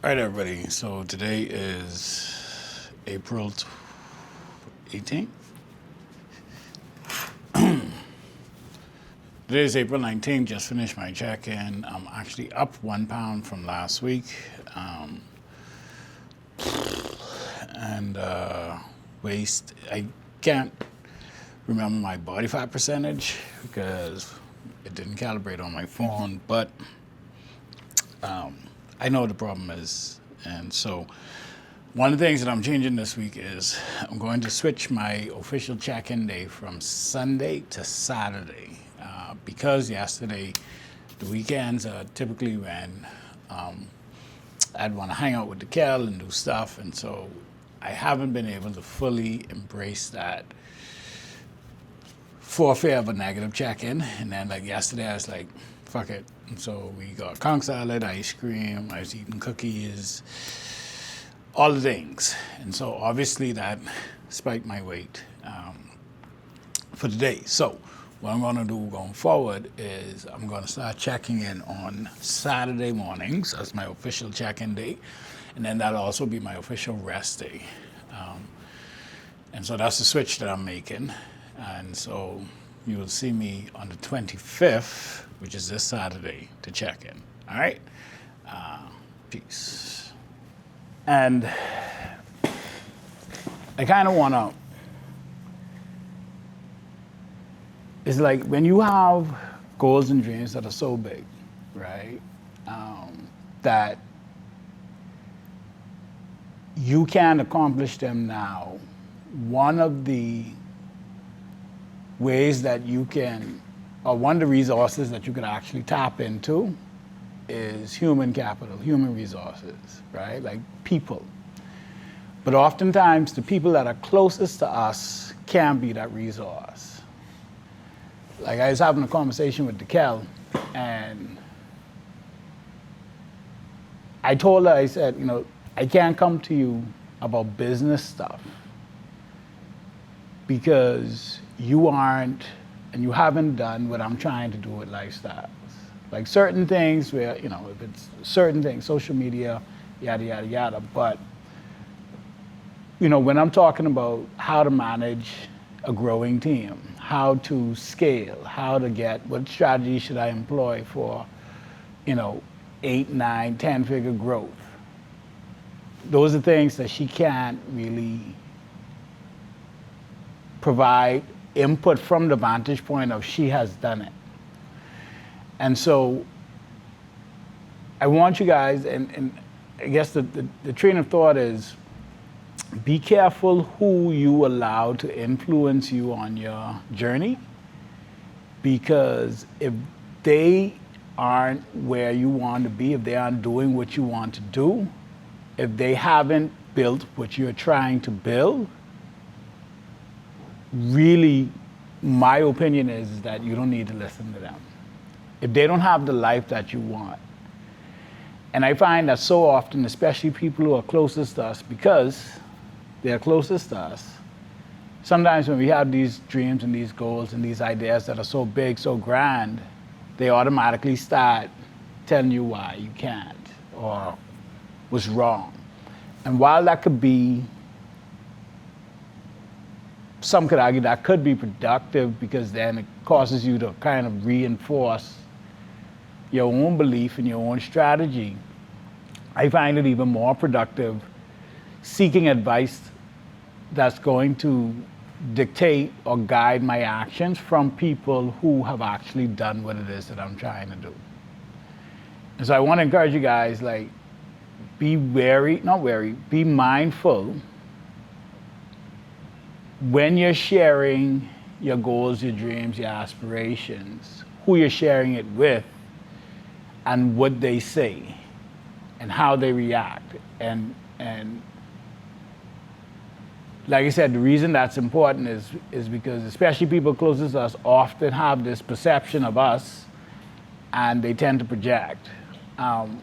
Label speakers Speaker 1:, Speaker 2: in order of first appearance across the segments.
Speaker 1: All right, everybody. So today is April 18th. Today is April 19th. Just finished my check-in. I'm actually up 1 pound from last week. Um, and waist, I can't remember my body fat percentage because it didn't calibrate on my phone, but I know what the problem is. And so one of the things that I'm changing this week is I'm going to switch my official check-in day from Sunday to Saturday because yesterday, the weekends are typically when I'd want to hang out with the Kel and do stuff, and so I haven't been able to fully embrace that for fear of a negative check-in. And then like yesterday, I was like, fuck it. And so we got conch salad, ice cream, I was eating cookies, all the things. And so obviously that spiked my weight for the day. So what I'm gonna do going forward is I'm gonna start checking in on Saturday mornings as my official check-in day. And then that'll also be my official rest day. And so that's the switch that I'm making. And so you will see me on the 25th, which is this Saturday, to check in. All right? Peace. And I kind of want to, it's like when you have goals and dreams that are so big, right? That you can accomplish them now. One of the ways that you can, or one of the resources that you could actually tap into is human capital, human resources, right? Like people. But oftentimes the people that are closest to us can't be that resource. Like I was having a conversation with Dekel, and I told her, I said, I can't come to you about business stuff because you aren't and you haven't done what I'm trying to do with lifestyles. Like certain things where, if it's certain things, social media, yada, yada, yada. But, when I'm talking about how to manage a growing team, how to scale, what strategy should I employ for, 8, 9, 10-figure growth. Those are things that she can't really provide input from the vantage point of she has done it. And so I want you guys, and I guess the train of thought is be careful who you allow to influence you on your journey, because if they aren't where you want to be, if they aren't doing what you want to do, if they haven't built what you're trying to build, really, my opinion is that you don't need to listen to them. If they don't have the life that you want. And I find that so often, especially people who are closest to us, because they're closest to us, sometimes when we have these dreams and these goals and these ideas that are so big, so grand, they automatically start telling you why you can't or what's wrong. And while that could be, some could argue that could be productive because then it causes you to kind of reinforce your own belief in your own strategy, I find it even more productive seeking advice that's going to dictate or guide my actions from people who have actually done what it is that I'm trying to do. And so I want to encourage you guys, be be mindful when you're sharing your goals, your dreams, your aspirations, who you're sharing it with, and what they say, and how they react. And like I said, the reason that's important is because especially people closest to us often have this perception of us, and they tend to project. And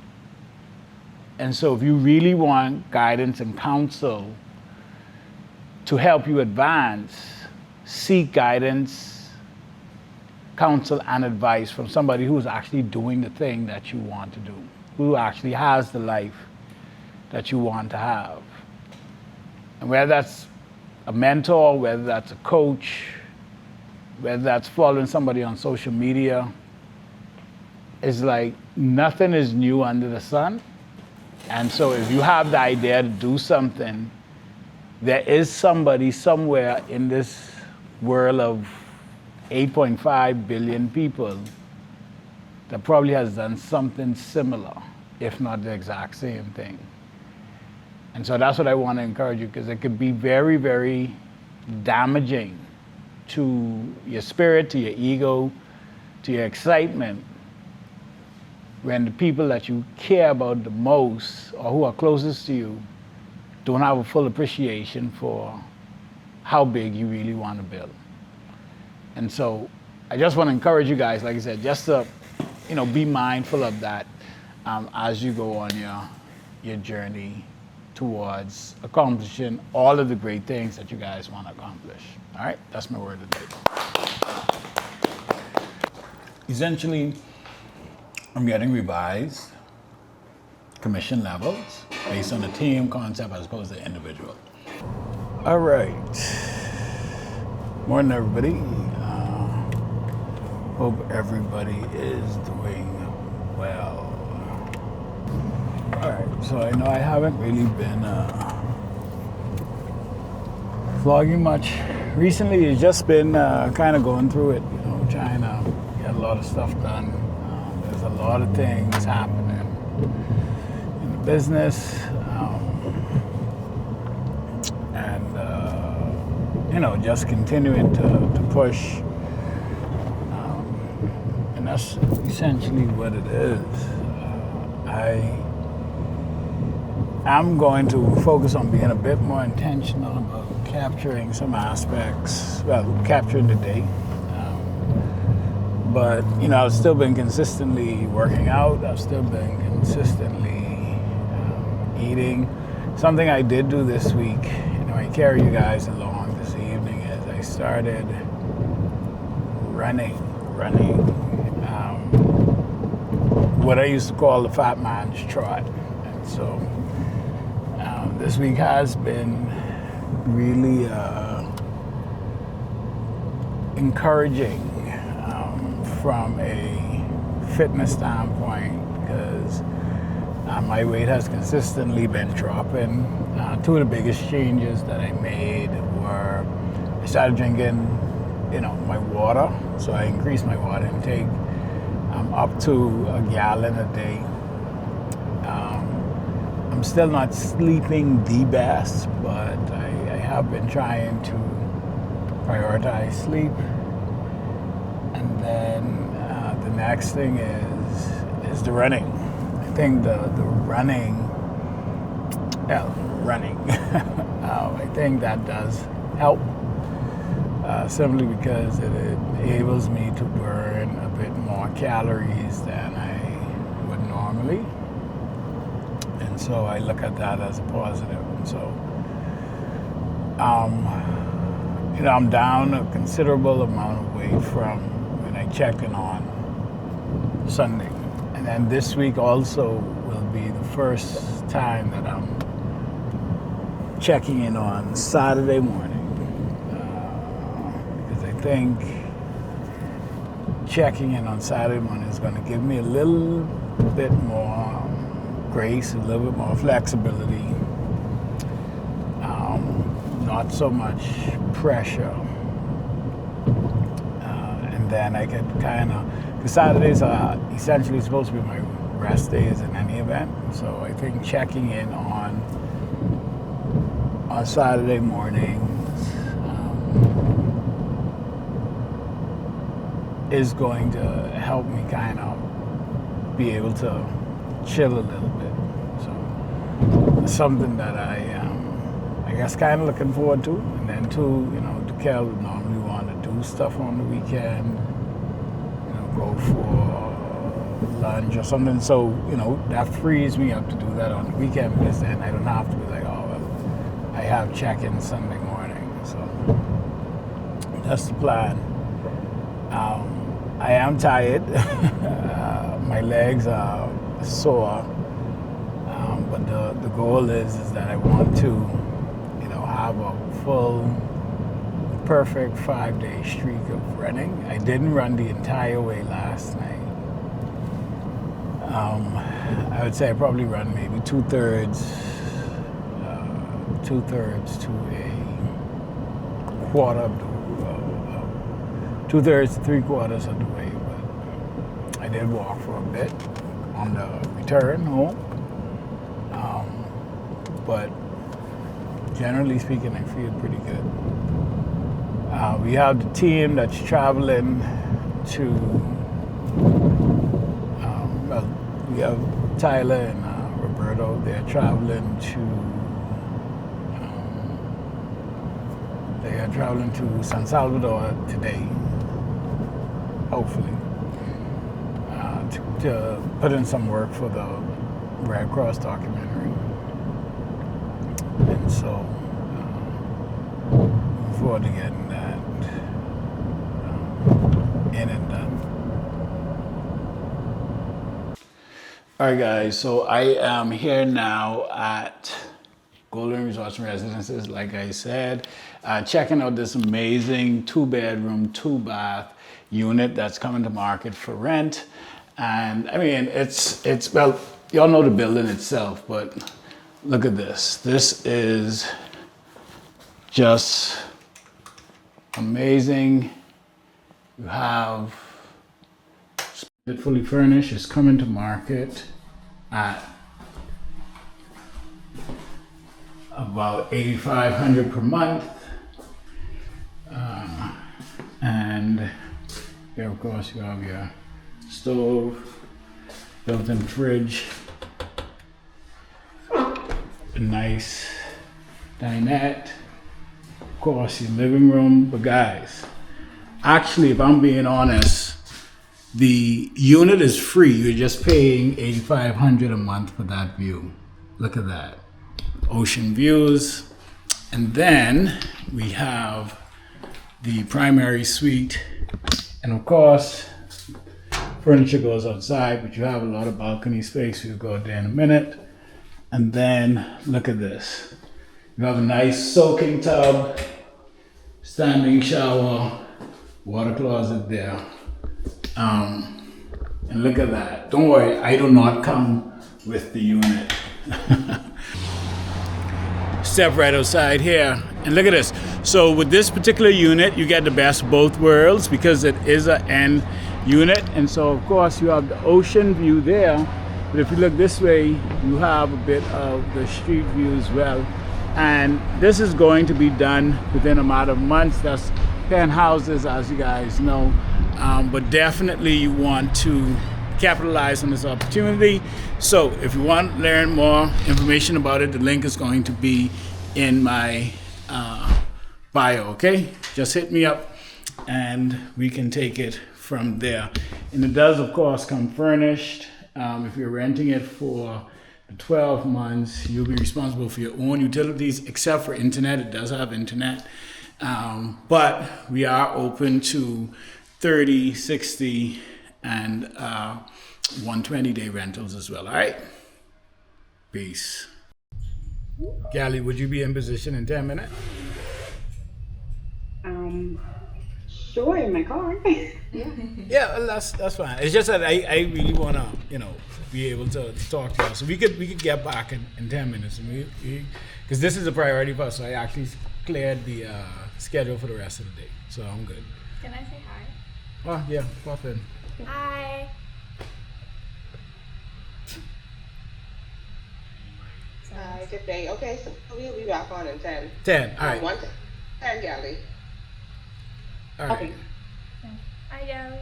Speaker 1: so if you really want guidance and counsel to help you advance, seek guidance, counsel, and advice from somebody who's actually doing the thing that you want to do, who actually has the life that you want to have. And whether that's a mentor, whether that's a coach, whether that's following somebody on social media, it's like nothing is new under the sun. And so if you have the idea to do something, there is somebody somewhere in this world of 8.5 billion people that probably has done something similar, if not the exact same thing. And so that's what I want to encourage you, because it could be very, very damaging to your spirit, to your ego, to your excitement, when the people that you care about the most or who are closest to you don't have a full appreciation for how big you really want to build. And so I just want to encourage you guys, like I said, just to be mindful of that as you go on your journey towards accomplishing all of the great things that you guys want to accomplish. All right, that's my word today. Essentially, I'm getting revised commission levels based on the team concept as opposed to individual. All right. Morning, everybody. Hope everybody is doing well. All right, so I know I haven't really been vlogging much recently. It's just been kind of going through it, trying to get a lot of stuff done. There's a lot of things happening in the business, and just continuing to push. And that's essentially what it is. I'm going to focus on being a bit more intentional about capturing some aspects, capturing the day. But, I've still been consistently working out. I've still been consistently eating. Something I did do this week, I carry you guys along this evening, is I started running. What I used to call the fat man's trot. And so this week has been really encouraging from a fitness standpoint, because my weight has consistently been dropping. Two of the biggest changes that I made were I started drinking, my water. So I increased my water intake up to a gallon a day. I'm still not sleeping the best, but I have been trying to prioritize sleep. And then the next thing is the running. I think the running. I think that does help, simply because it enables me to burn a bit more calories than I would normally. And so I look at that as a positive. And so, I'm down a considerable amount of weight from when I checked in on Sunday. And then this week also will be the first time that I'm checking in on Saturday morning. Because I think checking in on Saturday morning is going to give me a little bit more grace, a little bit more flexibility, not so much pressure. And then I could because Saturdays are essentially supposed to be my rest days in any event. So I think checking in on Saturday mornings is going to help me kind of be able to chill a little bit. So it's something that I guess kind of looking forward to. And then too, Kel would normally want to do stuff on the weekend, go for lunch or something. So, that frees me up to do that on the weekend, because then I don't have to be like, I have check-in Sunday morning. So that's the plan. I am tired. My legs are sore. But the goal is that I want to, have a full, perfect 5-day streak of running. I didn't run the entire way last night. I would say I probably run maybe two-thirds to a quarter of the, two-thirds to three-quarters of the way. But I did walk for a bit on the return home. But generally speaking, I feel pretty good. We have the team that's traveling to, we have Tyler and Roberto. They're traveling to San Salvador today, hopefully, to put in some work for the Red Cross documentary. And so, looking forward to getting that in and done. All right, guys, so I am here now at Golden Resorts and Residences, like I said, checking out this amazing 2-bedroom, 2-bath unit that's coming to market for rent. And I mean, it's well, y'all know the building itself, but look at this. This is just amazing. You have it fully furnished. It's coming to market at about $8,500 per month. And here, of course, you have your stove, built-in fridge, a nice dinette, of course, your living room. But guys, actually, if I'm being honest, the unit is free. You're just paying $8,500 a month for that view. Look at that. Ocean views. And then we have the primary suite. And of course, furniture goes outside, but you have a lot of balcony space. We'll go there in a minute. And then look at this. You have a nice soaking tub, standing shower, water closet there. And look at that. Don't worry, I do not come with the unit. Step right outside here, and look at this. So with this particular unit, you get the best of both worlds because it is an end unit. And so of course you have the ocean view there, but if you look this way, you have a bit of the street view as well. And this is going to be done within a matter of months. That's penthouses, as you guys know. But definitely you want to capitalize on this opportunity. So if you want to learn more information about it, the link is going to be in my bio, okay? Just hit me up and we can take it from there. And it does, of course, come furnished. If you're renting it for the 12 months, you'll be responsible for your own utilities, except for internet. It does have internet. But we are open to 30, 60, and 120-day rentals as well. All right? Peace. Callie, would you be in position in 10 minutes?
Speaker 2: Sure, in my car.
Speaker 1: Yeah, well, that's fine. It's just that I really want to, be able to talk to you. So we could get back in 10 minutes. And because this is a priority for us, so I actually cleared the schedule for the rest of the day. So I'm good.
Speaker 3: Can I say hi?
Speaker 1: Oh, yeah, pop in.
Speaker 3: Hi.
Speaker 2: Hi, good day. Okay, so we'll be back on in 10.
Speaker 1: 10, all right.
Speaker 2: 10, Gally.
Speaker 1: All right.
Speaker 2: Okay.
Speaker 3: Hi, Gally.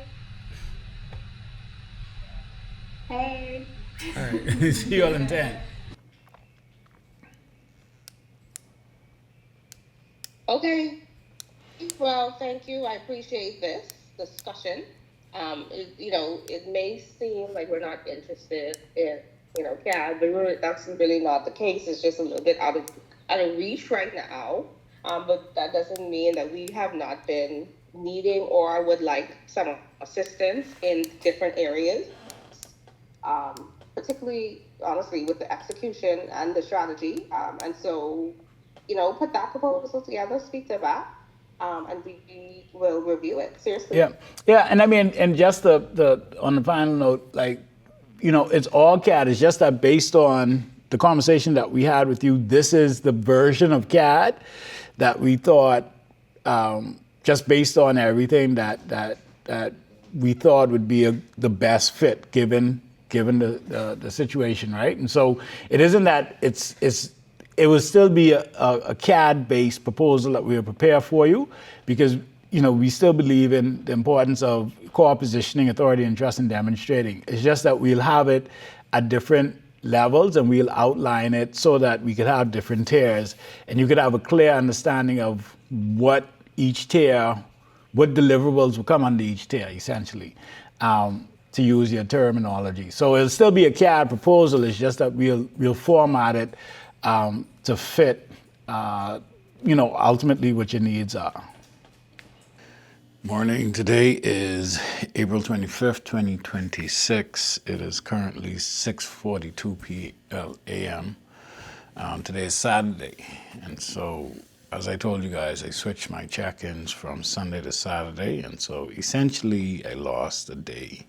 Speaker 2: Hey.
Speaker 1: All right. See you all in 10.
Speaker 2: Okay. Well, thank you. I appreciate this discussion. It may seem like we're not interested in, CAD, but really, that's really not the case. It's just a little bit out of reach right now. But that doesn't mean that we have not been needing or would like some assistance in different areas. particularly, honestly, with the execution and the strategy. And so, put that proposal together, speak to that, and we will review it seriously.
Speaker 1: Yeah, yeah, and I mean, and just the on the final note, like, it's all CAD. It's just that based on the conversation that we had with you, this is the version of CAD that we thought, just based on everything that we thought would be the best fit given the situation, right? And so it isn't that it will still be a CAD-based proposal that we will prepare for you because, we still believe in the importance of core positioning, authority, and trust in demonstrating. It's just that we'll have it at different levels and we'll outline it so that we could have different tiers and you could have a clear understanding of what each tier, what deliverables will come under each tier, essentially, to use your terminology. So it'll still be a CAD proposal. It's just that we'll format it to fit, ultimately what your needs are. Morning. Today is April 25th, 2026. It is currently 6:42 a.m. Today is Saturday. And so, as I told you guys, I switched my check-ins from Sunday to Saturday. And so, essentially, I lost a day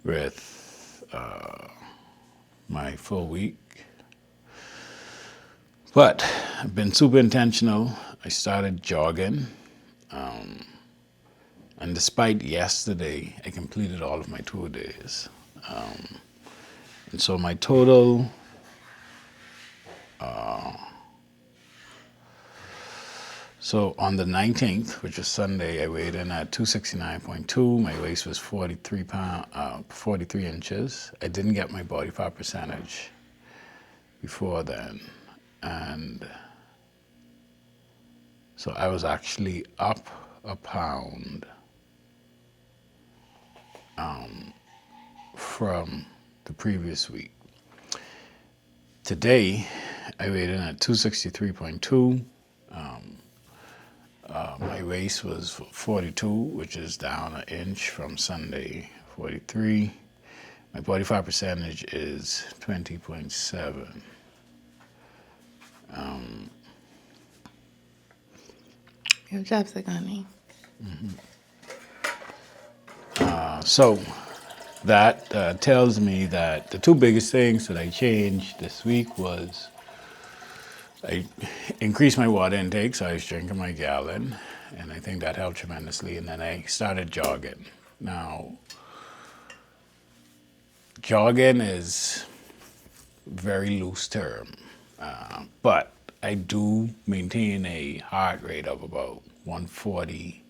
Speaker 1: with my full week. But I've been super intentional. I started jogging. And despite yesterday, I completed all of my 2 days. And so my total, so on the 19th, which is Sunday, I weighed in at 269.2. My waist was 43 inches. I didn't get my body fat percentage before then. And so I was actually up a pound from the previous week. Today, I weighed in at 263.2. My waist was 42, which is down an inch from Sunday, 43. My body fat percentage is 20.7.
Speaker 4: Your chapstick, honey.
Speaker 1: So that tells me that the two biggest things that I changed this week was I increased my water intake, so I was drinking my gallon, and I think that helped tremendously. And then I started jogging. Now, jogging is a very loose term, but I do maintain a heart rate of about 140,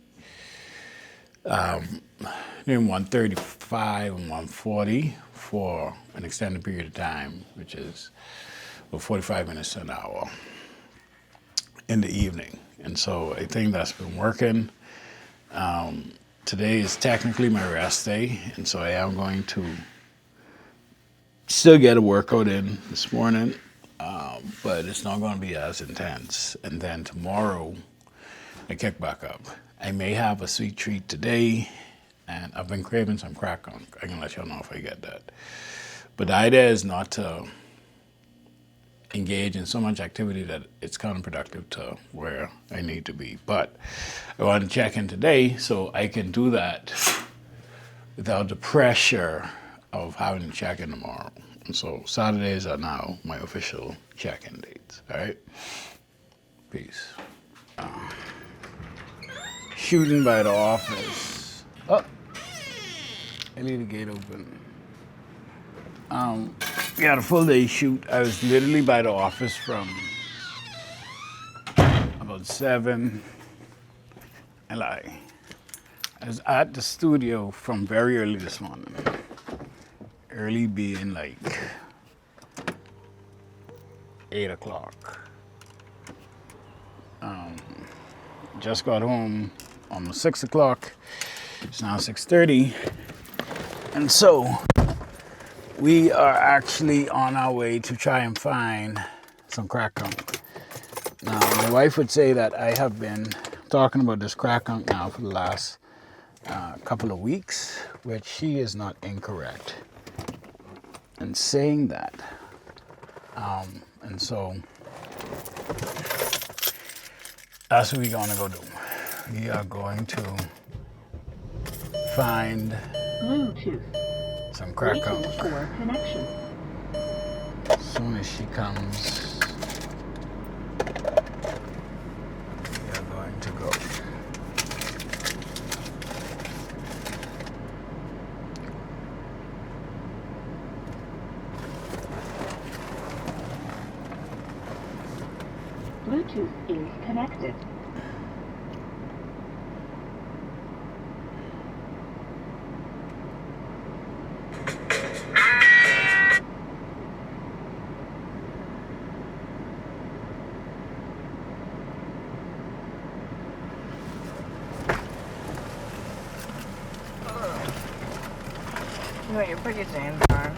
Speaker 1: between 135 and 140 for an extended period of time, which is about 45 minutes to an hour in the evening. And so I think that's been working. Today is technically my rest day, and so I am going to still get a workout in this morning, but it's not going to be as intense. And then tomorrow, I kick back up. I may have a sweet treat today, and I've been craving some crack gunk. I can let y'all know if I get that. But the idea is not to engage in so much activity that it's counterproductive to where I need to be. But I want to check in today so I can do that without the pressure of having to check in tomorrow. And so Saturdays are now my official check-in dates. All right? Peace. Shooting by the office. Oh, I need the gate open. Got a full day shoot. I was literally by the office from about 7. And I was at the studio from very early this morning. Early being like 8 o'clock. Just got home almost 6 o'clock. It's now 6:30. And so we are actually on our way to try and find some crack gunk. Now, my wife would say that I have been talking about this crack gunk now for the last couple of weeks, which she is not incorrect. and saying that. And so that's what we're going to go do. We are going to find
Speaker 5: Bluetooth.
Speaker 1: some crack
Speaker 5: Waiting
Speaker 1: conch.
Speaker 5: for connection.
Speaker 1: As soon as she comes, we are going to go.
Speaker 5: Bluetooth is connected.
Speaker 4: When you put your jeans on,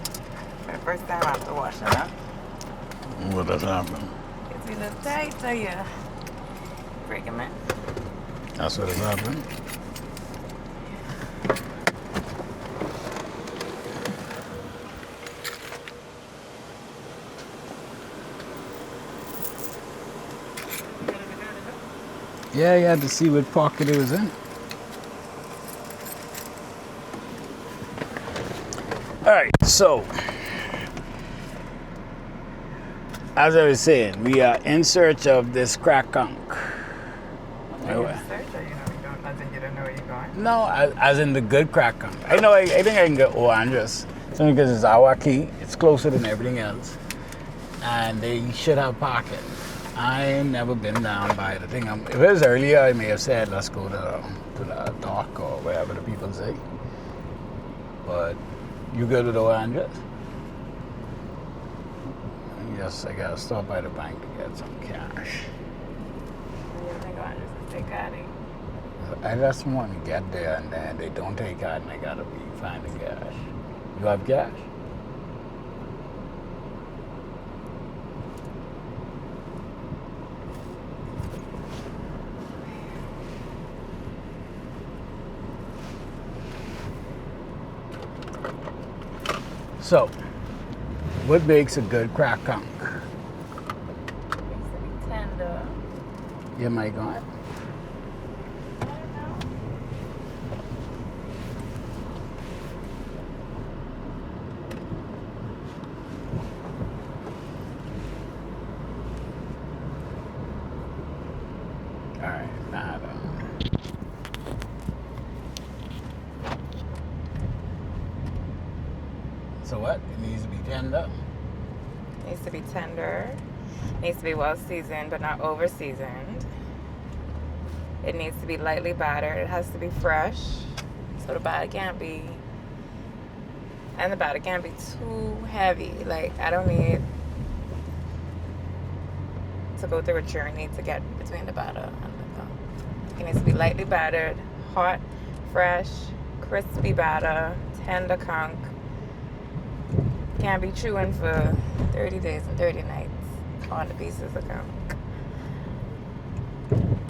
Speaker 4: for the first time after washing up,
Speaker 1: What has happened?
Speaker 4: it's either tight or you break them in.
Speaker 1: That's what has happened. Yeah, you had to see what pocket it was in. All right, so as I was saying, we are in search of this crack conch. Anyway.
Speaker 4: Search or you don't, as in you don't know where you're going?
Speaker 1: No, as in the good crack conch. I know. I think I can get Oranges. Simply because it's our key. It's closer than everything else, and they should have pocket. I ain't never been down by the thing. If it was earlier, I may have said, let's go to the dock or wherever the people say. But you go to the Oranges? Yes, I gotta stop by the bank to get some cash.
Speaker 4: You think I'll just take out it?
Speaker 1: I just want to get there and then they don't take out and I gotta be finding cash. You have cash? So, what makes a good crack conch?
Speaker 4: Needs to be tender.
Speaker 1: You might go it.
Speaker 4: I don't know.
Speaker 1: Alright, nada. So what? It needs to be tender.
Speaker 4: Needs to be tender. Needs to be well seasoned, but not over seasoned. It needs to be lightly battered. It has to be fresh. So the batter can't be, and the batter can't be too heavy. Like, I don't need to go through a journey to get between the batter and the conch. It needs to be lightly battered, hot, fresh, crispy batter, tender conch. Can't be chewing for 30 days and 30 nights on the pieces of conch.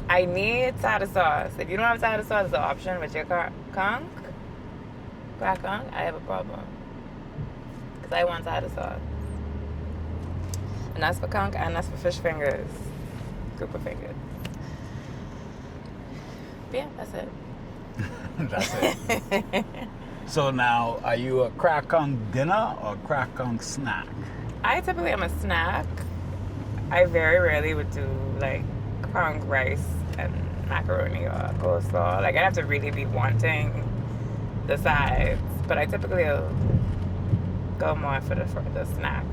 Speaker 4: I need tartar sauce. If you don't have tartar sauce as an option with your conch, crack conch, I have a problem. Because I want tartar sauce. And that's for conch and that's for fish fingers. Grouper fingers. But yeah, that's it.
Speaker 1: That's it. So now, are you a crack conch dinner or crack conch snack?
Speaker 4: I typically am a snack. I very rarely would do like conch rice and macaroni or coleslaw. Like, I'd have to really be wanting the sides. But I typically will go more for the snack.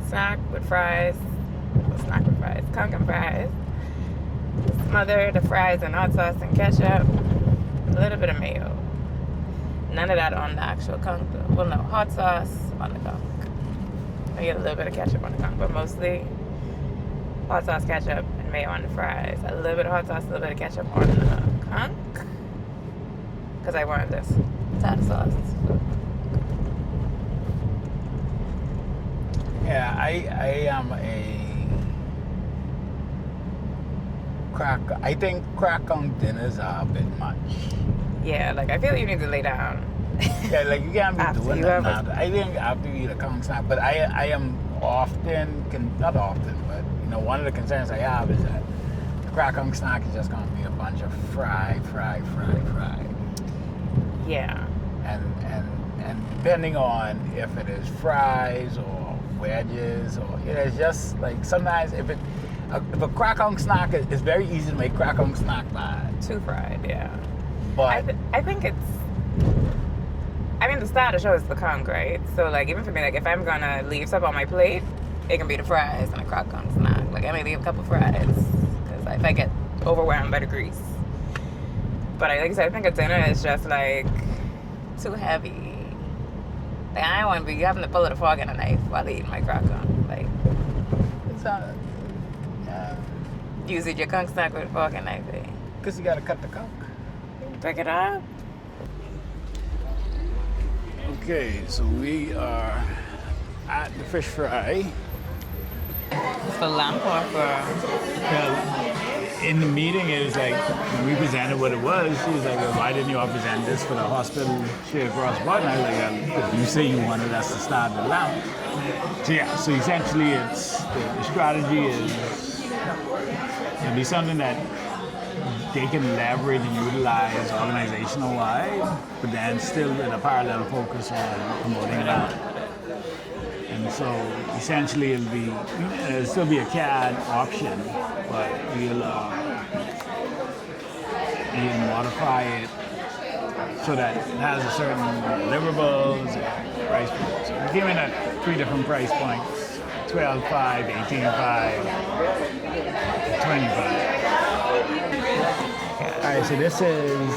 Speaker 4: Snack with fries. Snack with fries. Conch and fries. Smother the fries in hot sauce and ketchup. A little bit of mayo. None of that on the actual conch though. Well, no, hot sauce on the conch. I get a little bit of ketchup on the conch, but mostly hot sauce, ketchup, and mayo on the fries. A little bit of hot sauce, a little bit of ketchup on the conch. Because I wanted this tartar sauce.
Speaker 1: Yeah, I am a crack. I think crack conch dinners are a bit much.
Speaker 4: Yeah, like I feel you need to lay down.
Speaker 1: Yeah, like you can't be
Speaker 4: After
Speaker 1: doing
Speaker 4: you
Speaker 1: that
Speaker 4: have
Speaker 1: now. I think after you eat a conch snack, but I am often, not often, but one of the concerns I have is that the crack conch snack is just going to be a bunch of fry.
Speaker 4: Yeah.
Speaker 1: And depending on if it is fries or wedges or it's just like sometimes if a crack conch snack it's very easy to make crack conch snack bad.
Speaker 4: Too fried, yeah.
Speaker 1: But
Speaker 4: I think it's. I mean, the star of the show is the conch, right? So, like, even for me, like, if I'm gonna leave stuff on my plate, it can be the fries and a crack conch snack. Like, I may leave a couple fries because if I get overwhelmed by the grease. But like I said, I think a dinner is just like too heavy. Like, I don't want to be having to pull out a fork and a knife while eating my crack conch. Like,
Speaker 1: it's not.
Speaker 4: use your conch snack with a fork and knife, eh?
Speaker 1: Because you got to cut the conch.
Speaker 4: Pick it up.
Speaker 1: Okay, so we are at the fish fry.
Speaker 4: It's for lamb or for...
Speaker 1: Well, in the meeting, it was like, when we presented what it was, she was like, well, why didn't you all present this for the hospital straight across the board? And I was like, because you say you wanted us to start the lounge. So yeah, so essentially it's, the strategy is, it'll be something that they can leverage and utilize organizational wide, but then still with a parallel focus on promoting lounge. And so essentially it'll still be a CAD option, but we'll modify it so that it has a certain deliverables and price points. So we came in at 3 different price points: 12.5, 18.5, 25. All right, so this is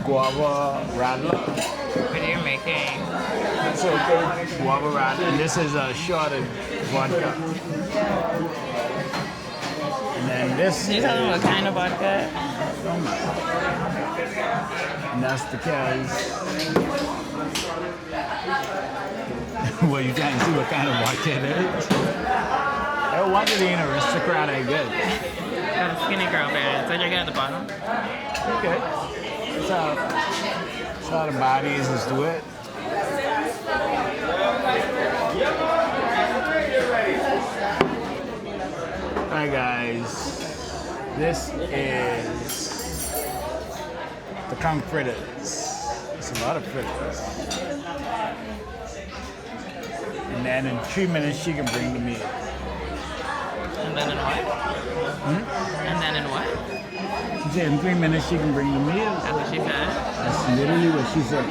Speaker 1: guava radler.
Speaker 4: What are you making?
Speaker 1: So guava radler, and this is a shot of vodka. And then this
Speaker 4: Can you tell them what kind of vodka?
Speaker 1: And that's the Kaz. Well, you can't see what kind of vodka it is. I wonder the aristocrat I get.
Speaker 4: Skinny girl bear. So you're at the bottom?
Speaker 1: Okay. That's how the bodies is do it. Alright guys. This is the conch fritters. It's a lot of fritters. And then in 3 minutes she can bring the meal.
Speaker 4: And then in what? And then in what?
Speaker 1: She said in 3 minutes she can bring the meal.
Speaker 4: That's what she said.
Speaker 1: That's literally what she said.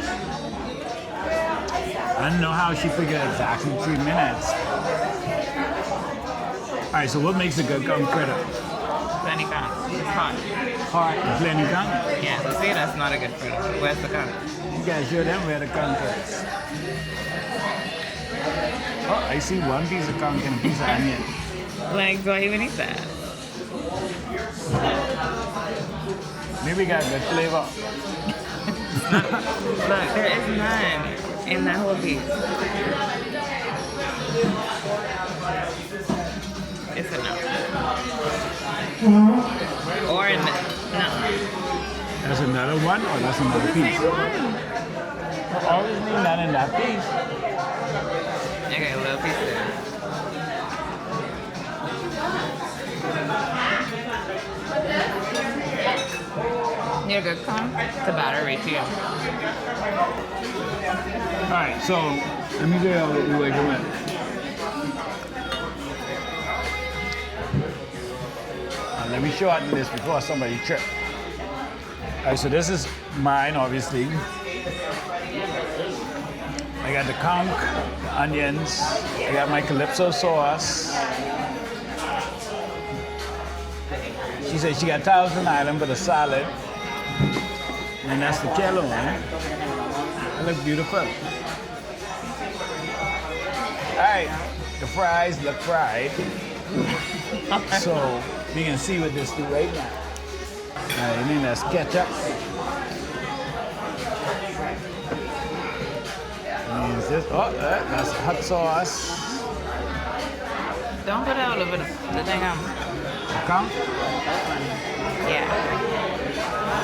Speaker 1: I don't know how she figured exactly 3 minutes. All right, so what makes a good conch fritter?
Speaker 4: Plenty conch. It's hot.
Speaker 1: Hot and plenty conch?
Speaker 4: Yeah, so see, that's not a good fritter. Where's the conch?
Speaker 1: You guys show them where the conch is. Oh, I see one piece of conch and a piece of onion.
Speaker 4: Like, do I even eat that?
Speaker 1: Maybe got good flavor.
Speaker 4: Look, there is none in that whole piece. It's a no. Or a no.
Speaker 1: That's another one or that's another piece?
Speaker 4: Same one.
Speaker 1: I always need none in that piece.
Speaker 4: Okay, a little piece there. Need a good conch? It's a batter right to you.
Speaker 1: All right, so let me tell you what we were doing. Let me shorten this before somebody trips. All right, so this is mine, obviously. I got the conch, the onions. I got my calypso sauce. She said she got Thousand Island with a salad. And that's the Kello one. That looks beautiful. All right, the fries look fried. So we can see what this do right now. All right, and then that's ketchup. And this, that's hot sauce.
Speaker 4: Don't put it all over the thing.
Speaker 1: Conch.
Speaker 4: Yeah.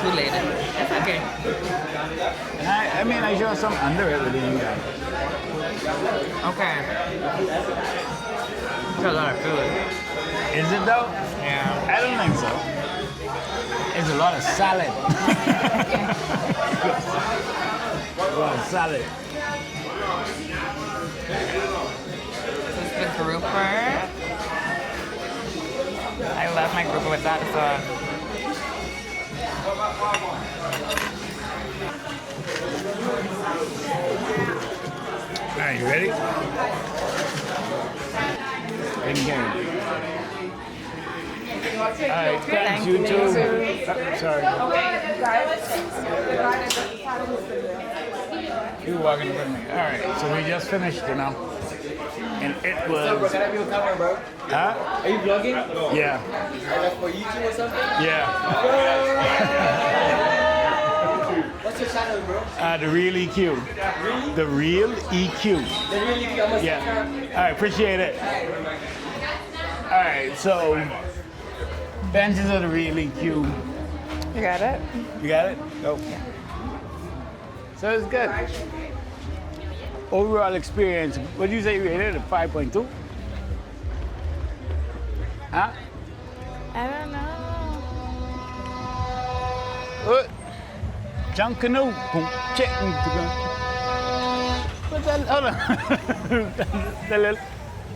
Speaker 4: Too late. It's okay.
Speaker 1: And I mean, I show some under it with you guys.
Speaker 4: Okay. It's a lot of food.
Speaker 1: Is it though?
Speaker 4: Yeah.
Speaker 1: I don't think so. It's a lot of salad. A lot of salad.
Speaker 4: This is the grouper. I love my grouper with that as well.
Speaker 1: All right, you ready? Again. All right, thanks, you too. Sorry. You walking with me. All right, so we just finished, and it was.
Speaker 6: Can I be on camera, bro?
Speaker 1: Huh?
Speaker 6: Are you vlogging?
Speaker 1: Yeah.
Speaker 6: For YouTube or something?
Speaker 1: Yeah.
Speaker 6: What's your channel, bro?
Speaker 1: The Real EQ.
Speaker 6: Really?
Speaker 1: The Real EQ.
Speaker 6: The really I'm a
Speaker 1: Yeah. All right, appreciate it. All right, so benches of the Real EQ.
Speaker 4: You got it?
Speaker 1: You got it? Go. So it's good. Overall experience, what did you say you rated it? 5.2? Huh?
Speaker 4: I don't know.
Speaker 1: What? Junk canoe. Boom, check. What's that? Hold on.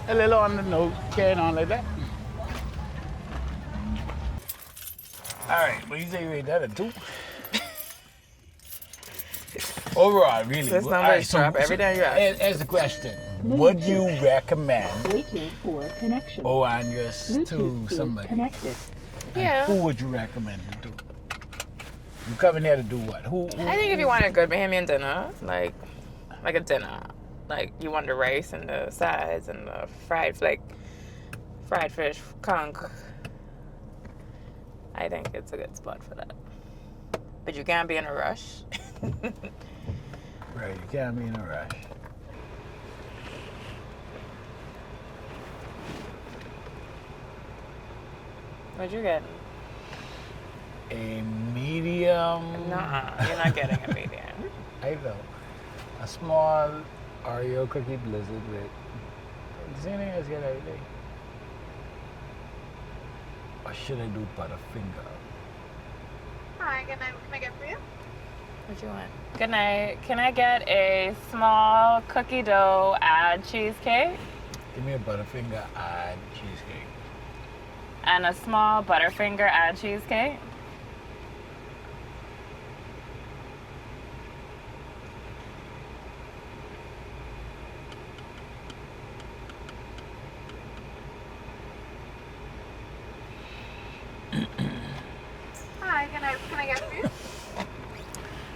Speaker 1: a little on the note, carrying on like that. All right, what do you say you rate that a 2? Overall, really.
Speaker 4: This
Speaker 1: all
Speaker 4: number
Speaker 1: right,
Speaker 4: is drop every day you ask.
Speaker 1: Here's the question. Would you recommend
Speaker 5: Waiting for connection.
Speaker 1: Oandrus to
Speaker 5: Bluetooth is
Speaker 1: somebody?
Speaker 5: connected.
Speaker 4: Yeah.
Speaker 1: Who would you recommend it to? You coming here to do what? Who
Speaker 4: I think if you want a good Bahamian dinner, like a dinner, like you want the rice and the sides and the fried fish, conch, I think it's a good spot for that. But you can't be in a rush.
Speaker 1: Right, you can't be in a rush.
Speaker 4: What'd you get?
Speaker 1: A medium.
Speaker 4: Nuh-uh, you're not getting a medium.
Speaker 1: I know. A small Oreo cookie blizzard with. Is there anything else you get every day? Or should I do Butterfinger?
Speaker 3: Hi, can I get for you?
Speaker 4: What you want? Good night. Can I get a small cookie dough add cheesecake
Speaker 1: Give me a Butterfinger and cheesecake.
Speaker 4: and a small Butterfinger add cheesecake?
Speaker 3: Hi, can I get for you?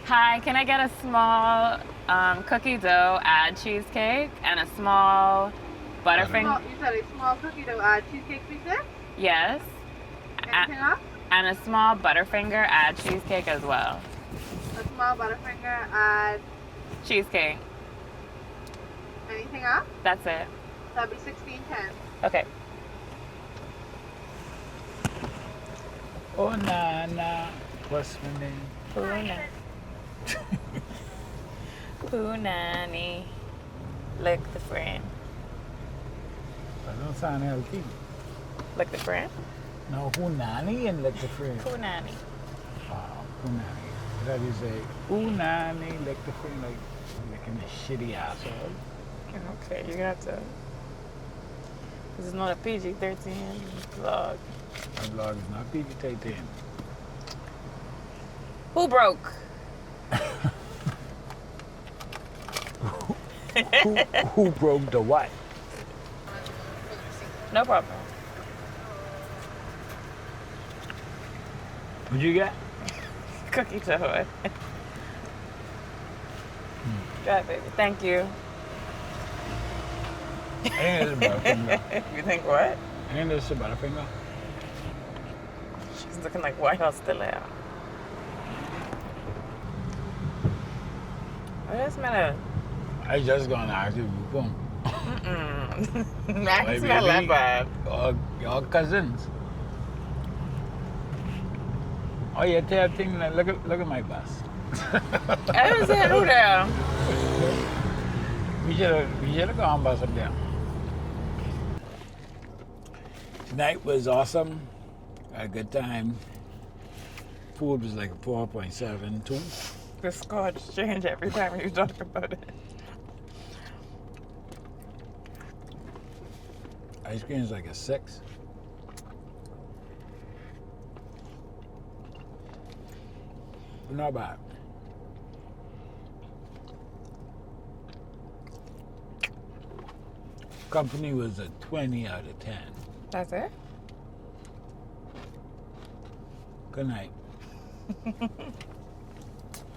Speaker 4: Hi, can I get a small cookie dough add cheesecake and a small Butterfinger?
Speaker 3: You said a small cookie dough cheesecake pizza?
Speaker 4: Yes.
Speaker 3: Anything else?
Speaker 4: And a small Butterfinger add cheesecake as well.
Speaker 3: A small Butterfinger
Speaker 4: Cheesecake.
Speaker 3: anything else?
Speaker 4: That's it.
Speaker 3: That'll be $16.10.
Speaker 4: Okay.
Speaker 1: Oh, nah. What's my name?
Speaker 4: Puna. Punani. Lick the friend.
Speaker 1: I don't sound healthy.
Speaker 4: Lick the friend?
Speaker 1: No, Hunani and lick the friend.
Speaker 4: Punani.
Speaker 1: Wow, Hunani. That is a Hunani, lick the friend, like licking a shitty asshole.
Speaker 4: Okay, you're gonna have to. This is not a PG-13 vlog.
Speaker 1: My blog is not PG-13.
Speaker 4: Who broke?
Speaker 1: Who broke the what?
Speaker 4: No problem.
Speaker 1: What'd you get?
Speaker 4: Cookie dough. Drive, baby. Thank you.
Speaker 1: I think it's a Butterfinger.
Speaker 4: You think what?
Speaker 1: I think this is a Butterfinger.
Speaker 4: She's looking like White House still out. What does matter?
Speaker 1: I just gonna ask you, boom.
Speaker 4: I can smell that bad.
Speaker 1: Your cousins. Oh, yeah, tell thing like, look at my bus.
Speaker 4: I haven't seen who there.
Speaker 1: We should have gone by some down. Tonight was awesome. Had a good time. Food was like a 4.72.
Speaker 4: The scotch change every time you talk about it.
Speaker 1: Ice cream is like a 6. But not bad. Company was a 20 out of 10.
Speaker 4: That's it?
Speaker 1: Good night.